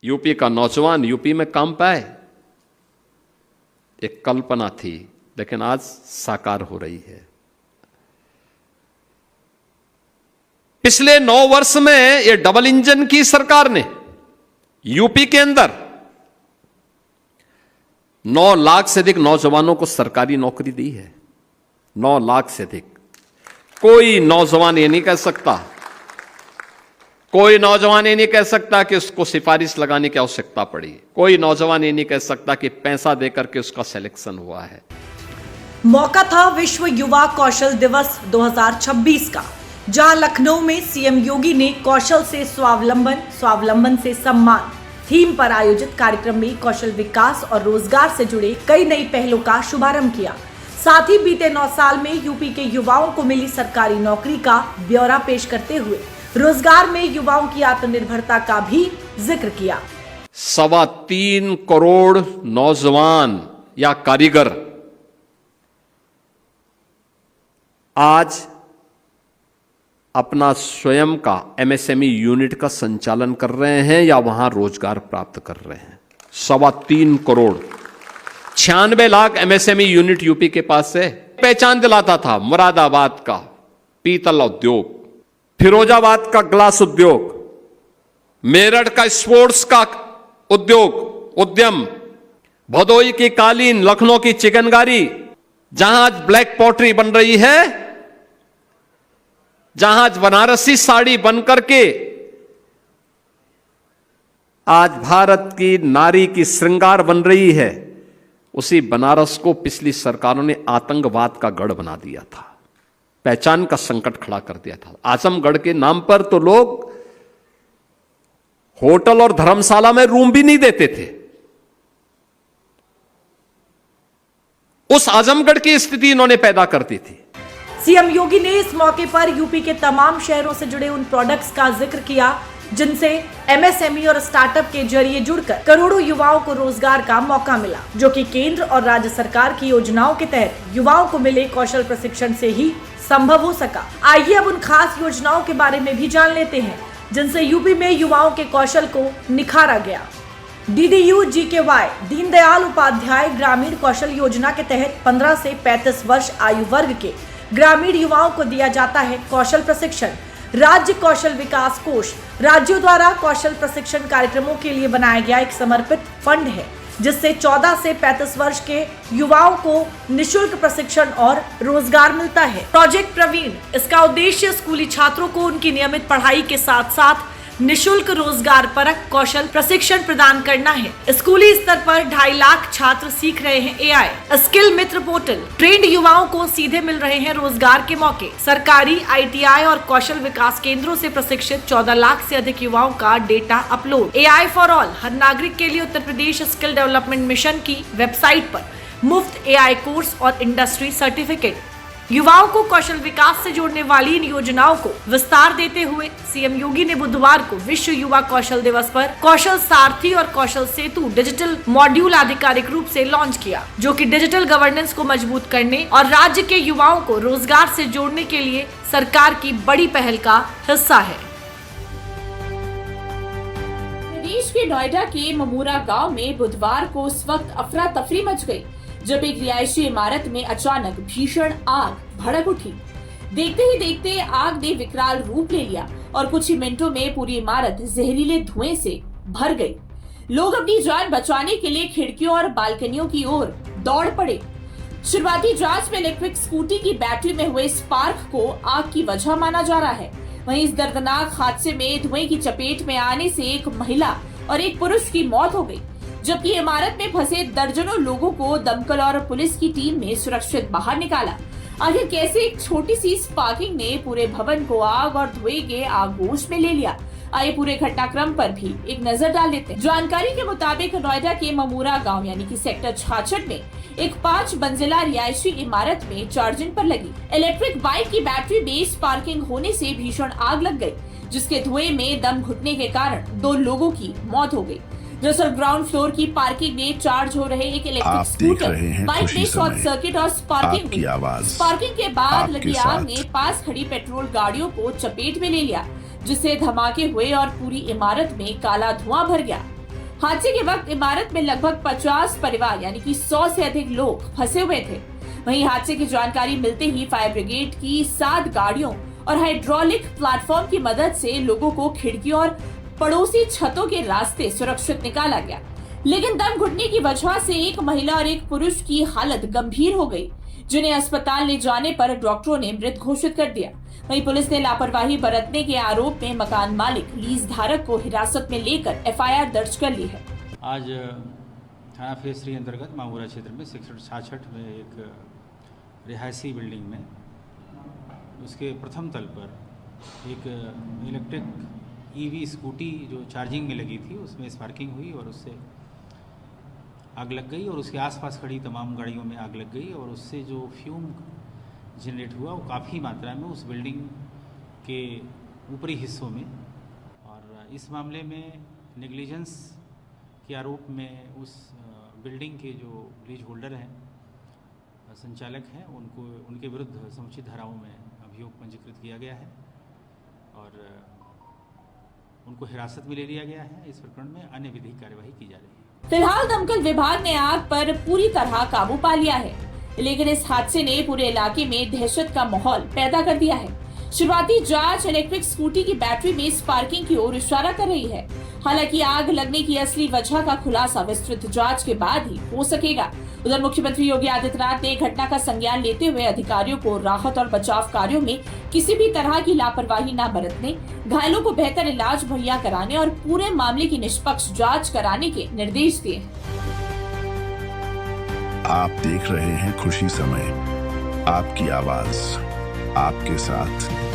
UP का नौजवान UP में काम पाए, एक कल्पना थी, लेकिन आज साकार हो रही है। पिछले 9 वर्ष में ये डबल इंजन की सरकार ने यूपी के अंदर 9 लाख से अधिक नौजवानों को सरकारी नौकरी दी है। 9 लाख से अधिक। कोई नौजवान ये नहीं कह सकता, कोई नौजवान ये नहीं कह सकता कि उसको सिफारिश लगाने की आवश्यकता पड़ी। कोई नौजवान ये नहीं कह सकता कि पैसा देकर के उसका सिलेक्शन हुआ है। मौका था विश्व युवा कौशल दिवस 2026 का, जहां लखनऊ में सीएम योगी ने कौशल से स्वावलंबन, स्वावलंबन से सम्मान थीम पर आयोजित कार्यक्रम में कौशल विकास और रोजगार से जुड़े कई नई पहलों का शुभारंभ किया। साथ ही बीते 9 साल में यूपी के युवाओं को मिली सरकारी नौकरी का ब्यौरा पेश करते हुए रोजगार में युवाओं की आत्मनिर्भरता का भी जिक्र किया। 3.25 करोड़ नौजवान या कारीगर आज अपना स्वयं का एमएसएमई यूनिट का संचालन कर रहे हैं या वहां रोजगार प्राप्त कर रहे हैं। 3.25 crore, 96 lakh MSME unit UP के पास से पहचान दिलाता था। मुरादाबाद का पीतल उद्योग, फिरोजाबाद का ग्लास उद्योग, मेरठ का स्पोर्ट्स का उद्यम, भदोई की कालीन, लखनऊ की चिकनकारी, जहां ब्लैक पॉटरी बन रही है, जहां बनारसी साड़ी बनकर के आज भारत की नारी की श्रृंगार बन रही है, उसी बनारस को पिछली सरकारों ने आतंकवाद का गढ़ बना दिया था, पहचान का संकट खड़ा कर दिया था। आजमगढ़ के नाम पर तो लोग होटल और धर्मशाला में रूम भी नहीं देते थे। उस आजमगढ़ की स्थिति इन्होंने पैदा कर दी थी। सीएम योगी ने इस मौके पर यूपी के तमाम शहरों से जुड़े उन प्रोडक्ट्स का जिक्र किया जिनसे एमएसएमई और स्टार्टअप के जरिए जुड़कर करोड़ों युवाओं को रोजगार का मौका मिला, जो कि केंद्र और राज्य सरकार की योजनाओं के तहत युवाओं को मिले कौशल प्रशिक्षण से ही संभव हो सका। आइए अब उन खास योजनाओं के बारे में भी जान लेते हैं जिनसे यूपी में युवाओं के कौशल को निखारा गया। DDU-GKY दीनदयाल उपाध्याय ग्रामीण कौशल योजना के तहत 15 से 35 वर्ष आयु वर्ग के ग्रामीण युवाओं को दिया जाता है कौशल प्रशिक्षण। राज्य कौशल विकास कोष राज्यों द्वारा कौशल प्रशिक्षण कार्यक्रमों के लिए बनाया गया एक समर्पित फंड है, जिससे 14 से 35 वर्ष के युवाओं को निशुल्क प्रशिक्षण और रोजगार मिलता है। प्रोजेक्ट प्रवीण, इसका उद्देश्य स्कूली छात्रों को उनकी नियमित पढ़ाई के साथ साथ निशुल्क रोजगार परक कौशल प्रशिक्षण प्रदान करना है। स्कूली स्तर पर 2.5 लाख छात्र सीख रहे हैं AI। स्किल मित्र पोर्टल, ट्रेंड युवाओं को सीधे मिल रहे हैं रोजगार के मौके। सरकारी ITI और कौशल विकास केंद्रों से प्रशिक्षित 14 लाख से अधिक युवाओं का data upload. AI for all, हर नागरिक के लिए Uttar Pradesh skill development mission की वेबसाइट पर मुफ्त AI कोर्स और इंडस्ट्री सर्टिफिकेट। युवाओं को कौशल विकास से जोड़ने वाली इन योजनाओं को विस्तार देते हुए सीएम योगी ने बुधवार को विश्व युवा कौशल दिवस पर कौशल सारथी और कौशल सेतु डिजिटल मॉड्यूल आधिकारिक रूप से लॉन्च किया, जो कि डिजिटल गवर्नेंस को मजबूत करने और राज्य के युवाओं को रोजगार से जोड़ने के लिए सरकार की बड़ी पहल का हिस्सा है। प्रदेश के नोएडा के ममूरा गांव में बुधवार को उस वक्त अफरा तफरी मच गई जब एक रिहायशी इमारत में अचानक भीषण आग भड़क उठी। देखते ही देखते आग ने विकराल रूप ले लिया और कुछ ही मिनटों में पूरी इमारत जहरीले धुएं से भर गई। लोग अपनी जान बचाने के लिए खिड़कियों और बालकनियों की ओर दौड़ पड़े। शुरुआती जांच में इलेक्ट्रिक स्कूटी की बैटरी में हुए स्पार्क को आग की वजह माना जा रहा है। वहीं इस दर्दनाक हादसे में धुएं की चपेट में आने से एक महिला और एक पुरुष की मौत हो गई, जबकि इमारत में फंसे दर्जनों लोगों को दमकल और पुलिस की टीम ने सुरक्षित बाहर निकाला। आखिर कैसे एक छोटी सी स्पार्किंग ने पूरे भवन को आग और धुएं के आगोश में ले लिया, आइए पूरे घटनाक्रम पर भी एक नजर डाल लेते हैं। जानकारी के मुताबिक नोएडा के ममूरा गांव यानी कि सेक्टर 66 में एक 5 मंजिला रिहायशी इमारत में चार्जिंग पर लगी इलेक्ट्रिक बाइक की बैटरी में स्पार्किंग होने से भीषण आग लग गई, जिसके धुएं में दम घुटने के कारण 2 लोगों की मौत हो गई। दरअसल ग्राउंड फ्लोर की पार्किंग में चार्ज हो रहे एक इलेक्ट्रिक स्कूटर बाइक में शॉर्ट सर्किट और स्पार्किंग हुई। स्पार्किंग के बाद लगी आग ने पास खड़ी पेट्रोल गाड़ियों को चपेट में ले लिया, जिससे धमाके हुए और पूरी इमारत में काला धुआं भर गया। हादसे के वक्त इमारत में लगभग 50 परिवार यानी कि 100 से अधिक लोग फंसे हुए थे। वहीं हादसे की जानकारी मिलते ही फायर ब्रिगेड की 7 गाड़ियों और हाइड्रोलिक प्लेटफॉर्म की मदद से लोगों को खिड़कियों और पड़ोसी छतों के रास्ते सुरक्षित निकाला गया, लेकिन दम घुटने की वजह से एक महिला और एक पुरुष की हालत गंभीर हो गई, जिन्हें अस्पताल ले जाने पर डॉक्टरों ने मृत घोषित कर दिया। वहीं पुलिस ने लापरवाही बरतने के आरोप में मकान मालिक लीज धारक को हिरासत में लेकर एफआईआर दर्ज कर ली है। आज थाना फेज 3 अंतर्गत मामूरा क्षेत्र में सेक्टर 66 में एक रिहायशी बिल्डिंग में उसके प्रथम तल पर एक इलेक्ट्रिक ईवी स्कूटी जो चार्जिंग में लगी थी उसमें स्पार्किंग हुई और उससे आग लग गई और उसके आसपास खड़ी तमाम गाड़ियों में आग लग गई और उससे जो फ्यूम जनरेट हुआ वो काफ़ी मात्रा में उस बिल्डिंग के ऊपरी हिस्सों में। और इस मामले में नेग्लिजेंस के आरोप में उस बिल्डिंग के जो लीज होल्डर हैं, संचालक हैं, उनके विरुद्ध समुचित धाराओं में अभियोग पंजीकृत किया गया है और उनको हिरासत में ले लिया गया है। इस प्रकरण में अन्य विधिक कार्यवाही की जा रही है। फिलहाल दमकल विभाग ने आग पर पूरी तरह काबू पा लिया है, लेकिन इस हादसे ने पूरे इलाके में दहशत का माहौल पैदा कर दिया है। शुरुआती जांच इलेक्ट्रिक स्कूटी की बैटरी में स्पार्किंग की ओर इशारा कर रही है। हालांकि आग लगने की असली वजह का खुलासा विस्तृत जांच के बाद ही हो सकेगा। उधर मुख्यमंत्री योगी आदित्यनाथ ने घटना का संज्ञान लेते हुए अधिकारियों को राहत और बचाव कार्यों में किसी भी तरह की लापरवाही न बरतने, घायलों को बेहतर इलाज मुहैया कराने और पूरे मामले की निष्पक्ष जांच कराने के निर्देश दिए। आप देख रहे हैं खुशी समय, आपकी आवाज आपके साथ।